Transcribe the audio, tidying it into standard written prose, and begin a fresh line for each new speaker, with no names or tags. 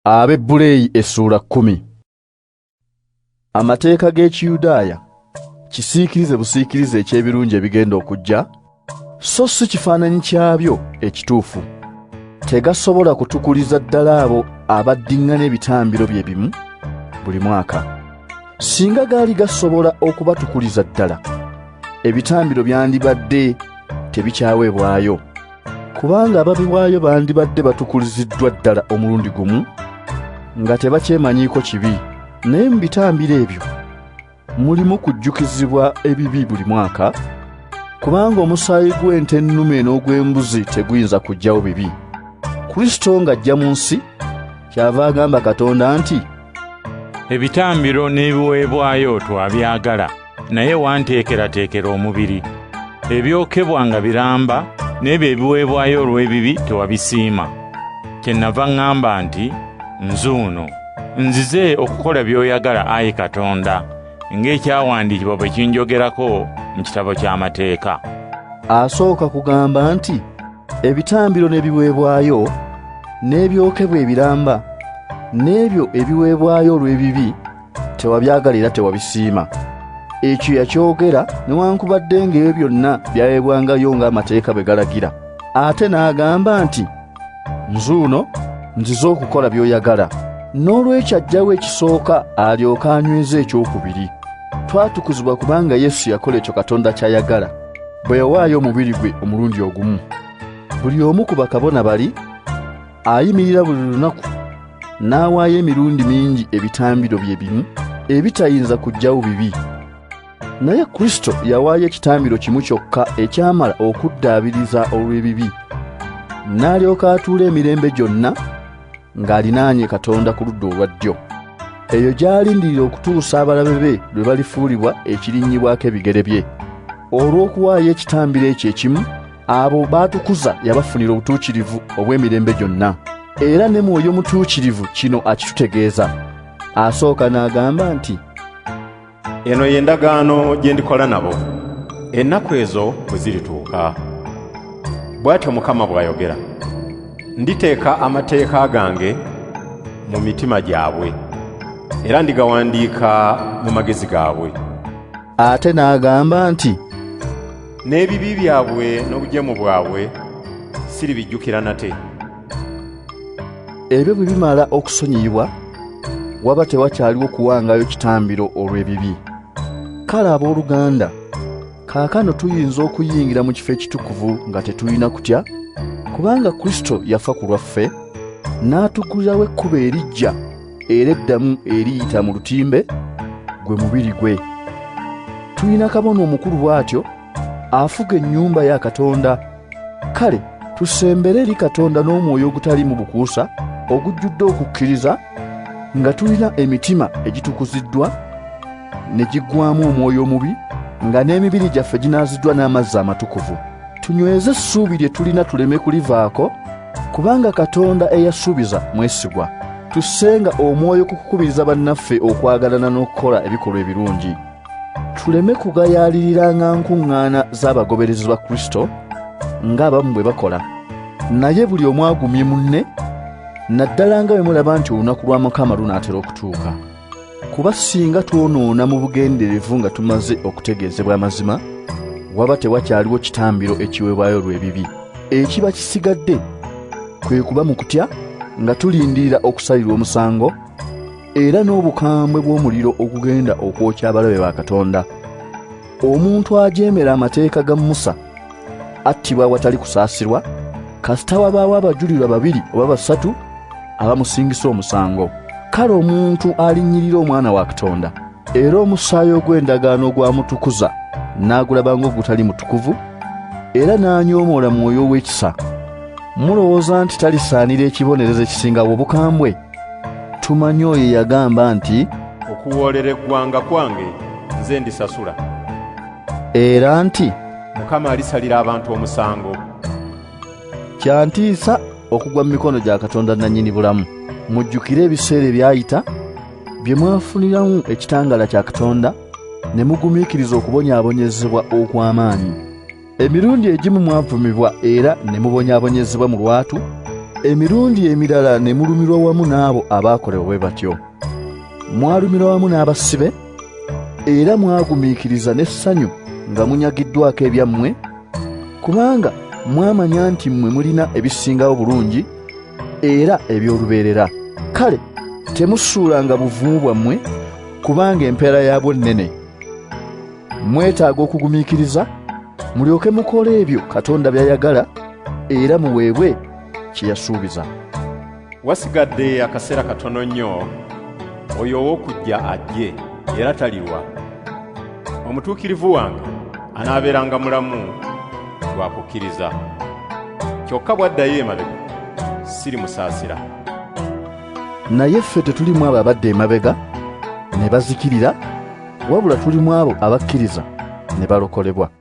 Abebbulaniya Essuula 10. Amateeka g'Ekiyudaaya kisiikirize busiikirize eky'ebirungi ebigenda okujja, so si kifaananyi kyabyo ekituufu. Tegasobola kutukuliza ddala abo abaddiŋŋana ebitambiro bye bimu buli mwaka. Singa gaali gasobola okubatukuliza ddala, ebitambiro byandibadde tebikyaweebwayo, kubanga ababiwaayo bandibadde batukuliziddwa ddala omulundi gumu nga tebakyemanyiiko kibi. Naye mu bitambiro ebyo mulimu kujjukizibwa ebibi buli mwaka, kubanga omusaayi gw'ente ennume n'ogw'embuzi teguyinza kuggyawo bibi. Kristo ng'ajja mu nsi kyava agamba Katonda nti,
ebitambiro n'ebiweebwayo twabyagala, naye wanteekerateekera omubiri. Ebyokebwa nga biramba, n'ebyo ebiweebwayo olw'ebibi tewabisiima. Kyennava ŋŋamba nti, nzuuno nzize okukola by'oyagala, Ayi Katonda, ng'ekyawandiikibwa bwe kinjogerako mu kitabo ky'amateeka.
Asooka kugamba nti ebitambiro n'ebiweebwayo n'ebyokebwa ebiramba n'ebyo ebiweebwayo olw'ebibi tewabyagala era tewabisiima. Ekyo yakyogera newankubadde ng'ebyo byonna byaweebwangayo ng'amateeka bwe galagira. Ate n'agamba nti, nzuuno nzize okukola by'oyagala. N'olwekyo ajjawo ekisooka alyoke anyweze ekyokubiri. Twatukuzibwa kubanga Yesu yakola ekyo Katonda ky'ayagala bwe yawaayo omubiri gwe omulundi ogumu. Buli omu ku bakabona bali ayimirira buli lunaku n'awaayo emirundi mingi ebitambiro bye bimu ebitayinza kuggyawo bibi. Naye Kristo yawaayo ekitambiro kimu kyokka ekyamala okuddaabiriza olw'ebibi, n'alyoka atuula emirembe gyonna ng'alinaanye Katonda ku ludda olwa ddyo. Eyo gy'alindirira okutuusa abalabe be lwe balifuulibwa ekirinnyibwako ebigere bye. Olw'okuwaayo ekitambiro ekyo ekimu, abo baatukuza yabafunira obutuukirivu obw'emirembe gyonna. Era ne Mwoyo Mutuukirivu kino akitutegeeza. Asooka n'agamba nti,
eno y'endagaano gye ndikola nabo ennaku ezo bwe zirituuka. Bw'atyo Mukama bw'ayogera, nditeeka amateeka gange mu mitima gyabwe, era ndigawandiika mu magezi gaabwe.
Ate n'agamba nti,
n'ebibi byabwe n'obujemu bwabwe siribijjukira nate.
Ebyo bwe bimala okusonyiyibwa, waba tewakyaliwo kuwangayo kitambiro olw'ebibi. Kale abooluganda, kaakano tuyinza okuyingira mu kifo ekitukuvu nga tetulina kutya, kubanga Kristo yafa ku lwaffe, n'atuggulirawo ekkubo eriggya era eddamu eriyita mu lutimbe, gwe mubiri gwe. Tulina kabona omukulu bw'atyo afuga ennyumba ya Katonda. Kale tusembere eri Katonda n'omwoyo ogutaliimu bukuusa ogujjudde okukkiriza, nga tulina emitima egitukuziddwa ne giggwaamu omwoyo omubi, nga n'emibiri gyaffe ginaaziddwa n'amazzi amatukuvu. Tunyweze essuubi lye tulina tuleme kulivaako, kubanga Katonda eyasuubiza mwesigwa. Tussenga omwoyo ku kukubiriza bannaffe okwagalana n'okukola ebikolwa ebirungi. Tuleme kugayaalirira nkuŋŋaana z'abagoberezi ba Kristo ng'abamu bwe bakola, naye buli omu agumye munne, naddala nga bwe mulaba nti olunaku lwa Mukama lunaatera okutuuka. Kuba singa twonoona mu bugenderevu nga tumaze okutegeezebwa amazima, waba tewakyaliwo kitambiro ekiweebwayo olw'ebibi. Ekiba kisigadde kwe kuba mu kutya nga tulindirira okusalirwa omusango, era n'obukambwe bw'omuliro ogugenda okwokya abalabe ba Katonda. Omuntu ajeemera amateeka ga Musa attibwa awatali kusaasirwa, kasita wabaawo abajulirwa babiri oba basatu abamusingisa omusango. Kale omuntu alinnyirira Omwana wa Katonda, era omusaayi ogw'endagaano ogwamutukuza n'agulaba ng'ogutali mutukuvu, era n'anyoomoola Mwoyo ow'ekisa, mulowooza nti talisaanira ekibonerezo ekisingawo obukambwe? Tumanyi oyo yagamba nti,
okuwoolera eggwanga kwange nze ndisasula,
era nti,
Mukama alisalira abantu omusango.
Kyantiisa okugwa mu mikono gya Katonda nannyini bulamu. Mujjukire ebiseera ebyayita bye mwafuniramu ekitangaala kya Katonda ne mugumiikiriza okubonyaabonyezebwa okw'amaanyi. Emirundi egimu mwavumibwa era ne mubonyaabonyezebwa mu lwatu, emirundi emirala ne mulumirwa wamu n'abo abaakolewa bwe batyo. Mwalumirwa wamu n'abasibe era mwagumiikiriza n'essanyu nga munyagiddwako ebyammwe, kubanga mwamanya nti mmwe mulina ebisingawo bulungi era eby'olubeerera. Kale temusuulanga buvumu bwammwe, kubanga empeera yaabwo nnene. Mwetaaga okugumiikiriza mulyoke mukole ebyo Katonda by'ayagala era muweebwe kye yasuubiza.
Wasigadde akaseera katono nnyo oyo ow'okujja ajje era talirwa. Omutuukirivu wange anaabeeranga mulamu lwa kukkiriza. Kyokka bw'addayo emabega sirimusaasira.
Naye ffe tetulimu abo abadda emabega ne bazikirira, wabula tulimu abo abakkiriza ne balokolebwa.